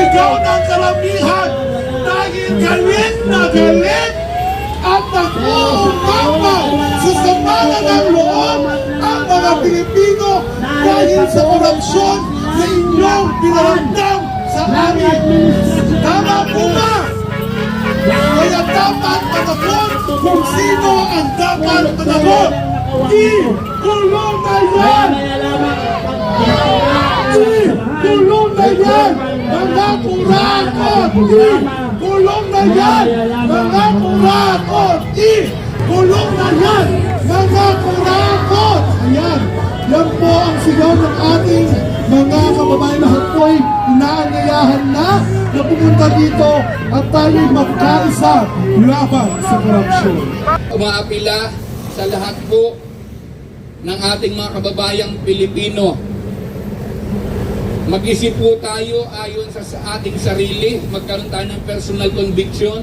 Sigaw ng karamihan dahil galit na galit at nag-uumapaw sa sama ng loob ang mga Pilipino dahil sa korupsyon na inyong pinaramdam sa amin. Tama po ba? Kaya dapat managot kung sino ang dapat managot. Kulong na yan! Kulong na yan! Mga kurakot! Kulong na yan! Mga kurakot! Kulong na yan! Mga kurakot! Ayan! Yan po ang sigaw ng ating mga kababayan. Lahat po ay inaanyayahan na pumunta dito at tayo'y magkaisa laban sa korupsyon. Umaapila sa lahat po ng ating mga kababayang Pilipino. Mag-isip po tayo ayon sa ating sarili, magkaroon tayo ng personal conviction,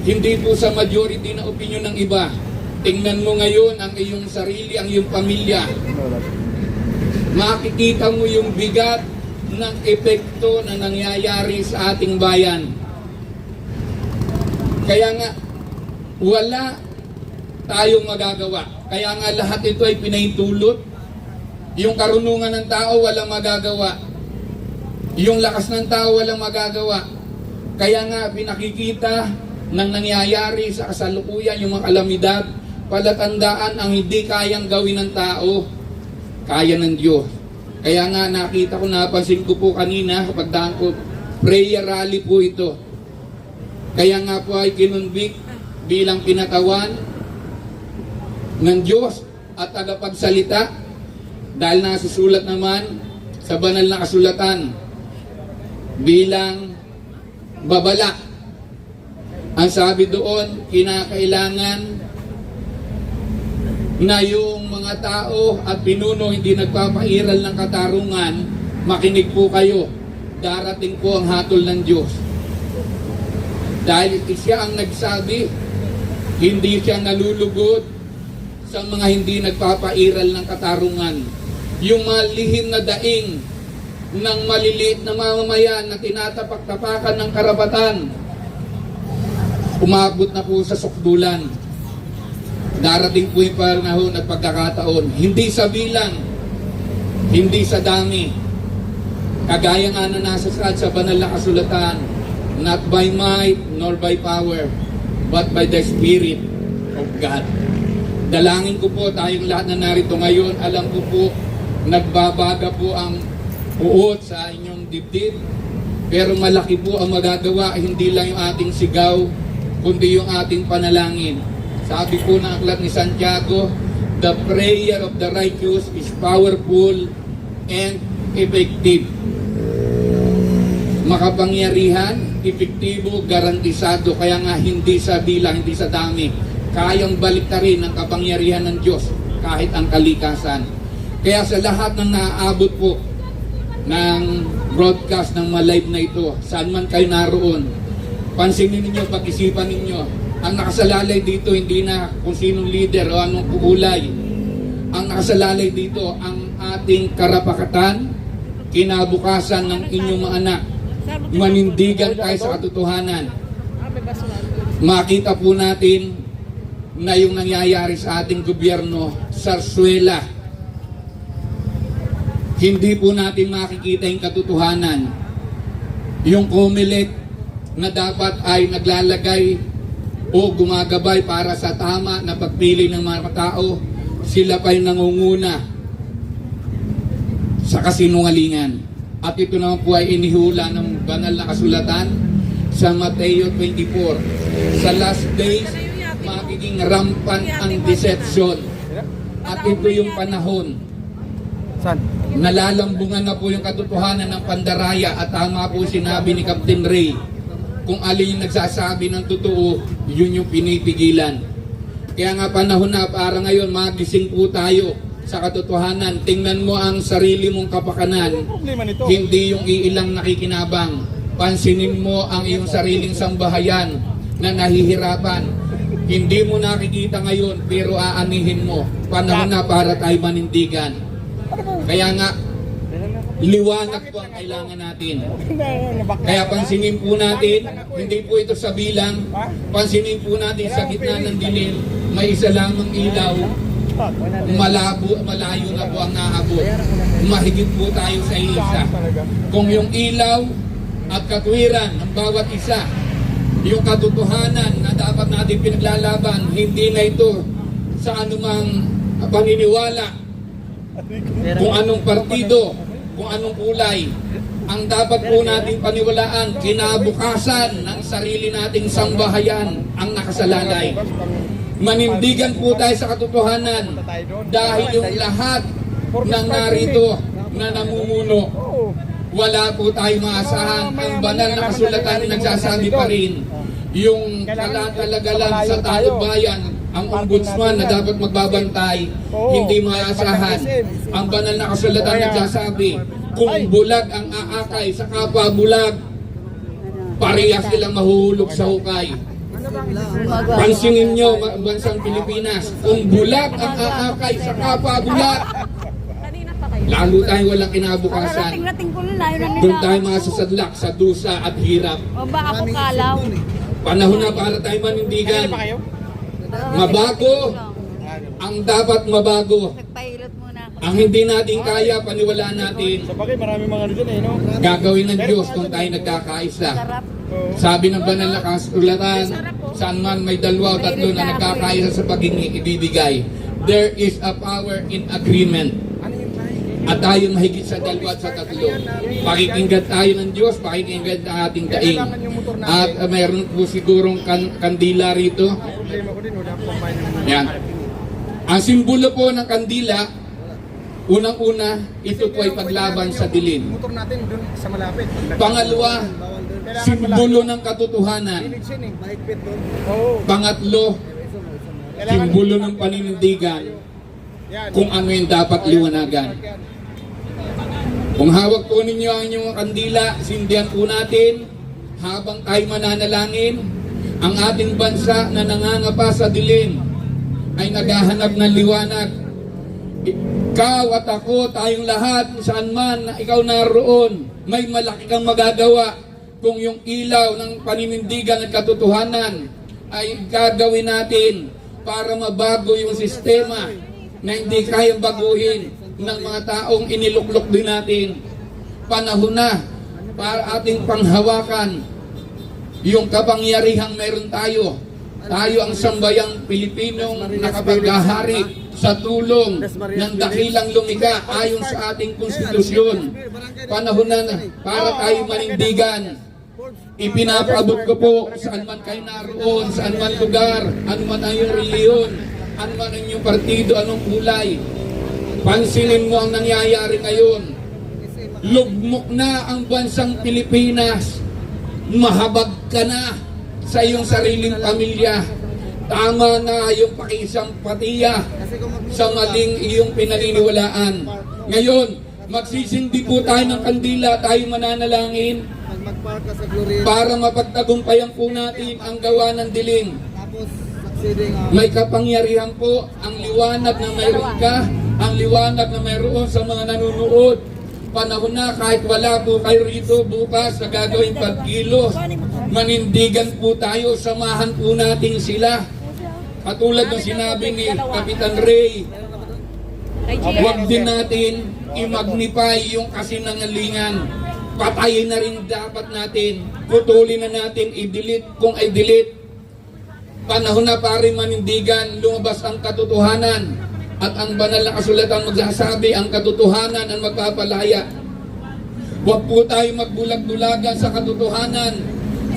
hindi po sa majority na opinion ng iba. Tingnan mo ngayon ang iyong sarili, ang iyong pamilya. Makikita mo yung bigat ng epekto na nangyayari sa ating bayan. Kaya nga, wala tayong magagawa. Kaya nga lahat ito ay pinahintulot. Yung karunungan ng tao walang magagawa. Yung lakas ng tao walang magagawa. Kaya nga pinakikita ng nangyayari sa kasalukuyan yung mga kalamidad, palatandaan ang hindi kayang gawin ng tao, kaya ng Diyos. Kaya nga nakita ko, napansin ko po kanina kapag daan ko, prayer rally po ito. Kaya nga po ay kinunbik bilang pinatawan ng Diyos at tagapagsalita dahil nasusulat naman sa banal na kasulatan bilang babala. Ang sabi doon, kinakailangan na yung mga tao at pinuno hindi nagpapairal ng katarungan, makinig po kayo, darating po ang hatol ng Diyos. Dahil siya ang nagsabi, hindi siya nalulugod sa mga hindi nagpapairal ng katarungan. Yung malihim na daing ng maliliit na mamamayan na tinatapak-tapakan ng karapatan, umabot na po sa sukdulan. Darating po yung panahon at pagkakataon, hindi sa bilang, hindi sa dami. Kagaya nga na nasa sa banal na kasulatan, not by might nor by power, but by the Spirit of God. Dalangin ko po tayong lahat na narito ngayon, alam ko po, nagbabaga po ang uot sa inyong dibdib, pero malaki po ang magagawa, hindi lang yung ating sigaw, kundi yung ating panalangin. Sabi po ng aklat ni Santiago, the prayer of the righteous is powerful and effective. Makapangyarihan, epektibo, garantisado. Kaya nga hindi sa bilang, hindi sa dami. Kayang baliktarin ang kapangyarihan ng Diyos kahit ang kalikasan. Kaya sa lahat ng naaabot po ng broadcast ng live na ito, saan man kayo naroon, pansinin ninyo, pag-isipan ninyo, ang nakasalalay dito hindi na kung sinong leader o anong kulay. Ang nakasalalay dito ang ating karapatan, kinabukasan ng inyong mga anak. Manindigan tayo sa katotohanan. Makita po natin na yung nangyayari sa ating gobyerno, sarswela. Hindi po natin makikita yung katotohanan. Yung COMELEC na dapat ay naglalagay o gumagabay para sa tama na pagpili ng mga tao, sila pa'y nangunguna sa kasinungalingan. At ito naman po ay inihula ng banal na kasulatan sa Mateo 24. Sa last days, magiging rampant ang deception. At ito yung panahon. Nalalambungan na po yung katotohanan ng pandaraya at tama po sinabi ni Captain Ray. Kung alin yung nagsasabi ng totoo, yun yung pinipigilan. Kaya nga panahon na para ngayon magising po tayo sa katotohanan. Tingnan mo ang sarili mong kapakanan, hindi yung iilang nakikinabang. Pansinin mo ang iyong sariling sambahayan na nahihirapan. Hindi mo nakikita ngayon pero aanihin mo. Panahon na para tayo manindigan. Kaya nga, Liwanag po ang kailangan natin. Kaya pansinin po natin, hindi po ito sa bilang, pansinin po natin sa gitna ng dilim, may isa lamang ilaw, malayo na po ang naabot. Mahigit po tayo sa isa. Kung yung ilaw at katwiran ng bawat isa, yung katotohanan na dapat natin pinaglalaban, hindi na ito sa anumang paniniwala, kung anong partido, kung anong kulay. Ang dapat po nating paniwalaan, kinabukasan ng sarili nating sambahayan ang nakasalalay. Manindigan po tayo sa katotohanan dahil yung lahat ng narito na namumuno, wala po tayong maasahan. Ang banal na kasulatan nagsasabi pa rin, yung kalalagalan sa taong bayan, ang ombudsman na dapat magbabantay, hindi maasahan. Ang banal na kasulatan nagsasabi, kung bulag ang aakay sa kapwa bulag, parehas silang mahuhulog sa hukay. Pansinin nyo, bansang Pilipinas, kung bulag ang aakay sa kapwa bulag, lalo tayong walang kinabukasan. Doon tayo masasadlak sa dusa at hirap. O ba ako kalaw? Panahon na para tayo manindigan. Mabago ang dapat mabago. Nagpahilot muna ako. Ang hindi natin kaya, paniwalaan natin. Sa bagay, marami mga ano dyan eh, no? Gagawin ng Diyos kung tayo nagkakaisa. Sarap. Sabi ng banal na kasulatan, saan man may dalawa o tatlo na nagkakaisa sa pagiging ibibigay, there is a power in agreement. At tayo mahigit sa dalawa at sa tatlo. Pakikinggan tayo ng Diyos, pakikinggan ang ating daing. At mayroon po sigurong kandila rito. Problema ko din, wala pang bayan ng Yan. Ang simbolo po ng kandila, unang-una, ito po ay paglaban sa dilim. motor natin doon sa malapit. Pangalawa, simbolo ng katotohanan. Liligsin eh. Mahigpit doon. Oo. Pangatlo, simbolo ng paninindigan Yan. kung ano yung dapat liwanagan. Kung hawak po ninyo ang inyong kandila, sindihan po natin habang tayo mananalangin, ang ating bansa na nangangapa sa dilim ay naghahanap ng liwanag. Ikaw at ako, tayong lahat, saan man na ikaw naroon, may malaki kang magagawa kung yung ilaw ng paninindigan at katotohanan ay gagawin natin para mabago yung sistema na hindi kayang baguhin ng mga taong iniluklok din natin. Panahon na para ating panghawakan yung kapangyarihang meron tayo. Tayo ang sambayang Pilipinong nakapaghahari sa tulong ng dakilang lumikha ayon sa ating konstitusyon. Panahon na para tayo manindigan. Ipinapaabot ko po saan man kayo naroon, saan man lugar, ano man ang iyong reliyon, ano man ang iyong partido, anong kulay. Pansinin mo ang nangyayari ngayon. Lugmok na ang bansang Pilipinas. Mahabag ka na sa iyong sariling pamilya. Tama na yung pakisampatiya sa maling iyong pinaniniwalaan. Ngayon, magsisindi po tayo ng kandila, tayo mananalangin para mapagtagumpayan po natin ang gawa ng dilim. May kapangyarihan po ang liwanag na mayroon ka, ang liwanag na mayroon sa mga nanonood. Panahon na kahit wala po kayo rito bukas sa gagawing pagkilos, manindigan po tayo, samahan po natin sila. Katulad ng sinabi ni Kapitan Ray, huwag din natin i-magnify yung kasinungalingan. Patayin na rin dapat natin, putulin na natin, i-delete kung i-delete. Panahon na para manindigan, lumabas ang katotohanan. At ang banal na kasulatan magsasabi, ang katotohanan ang magpapalaya. Huwag po tayo magbulag-bulagan sa katotohanan.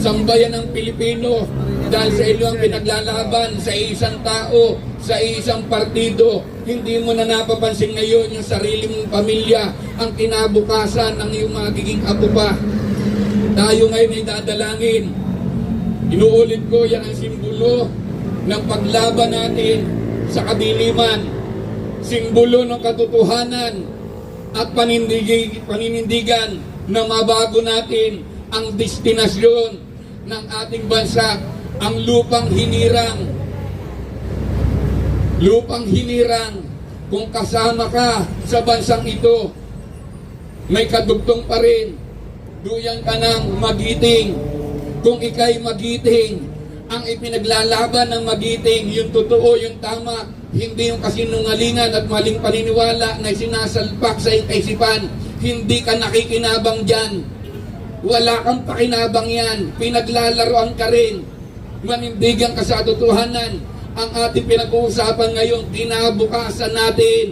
Sambayan ng Pilipino dahil sa ilo ang pinaglalaban sa isang tao, sa isang partido. Hindi mo na napapansin ngayon yung sarili mong pamilya, ang kinabukasan ng iyong magiging apo pa. Tayo ngayon ay dadalangin. Inuulit ko, yan ang simbolo ng paglaban natin sa kadiliman. Simbolo ng katotohanan at paninindigan na mabago natin ang destinasyon ng ating bansa, ang lupang hinirang. Lupang hinirang, kung kasama ka sa bansang ito, may kadugtong pa rin. Duyan ka ng magiting. Kung ikay magiting, ang ipinaglalaban ng magiting, yung totoo, yung tama, hindi yung kasinungalingan at maling paniniwala na sinasalpak sa kaisipan. Hindi ka nakikinabang dyan. Wala kang pakinabang yan. Pinaglalaroan ka rin. Manindigan ka sa totohanan. Ang ating pinag-uusapan ngayon, kinabukasan natin.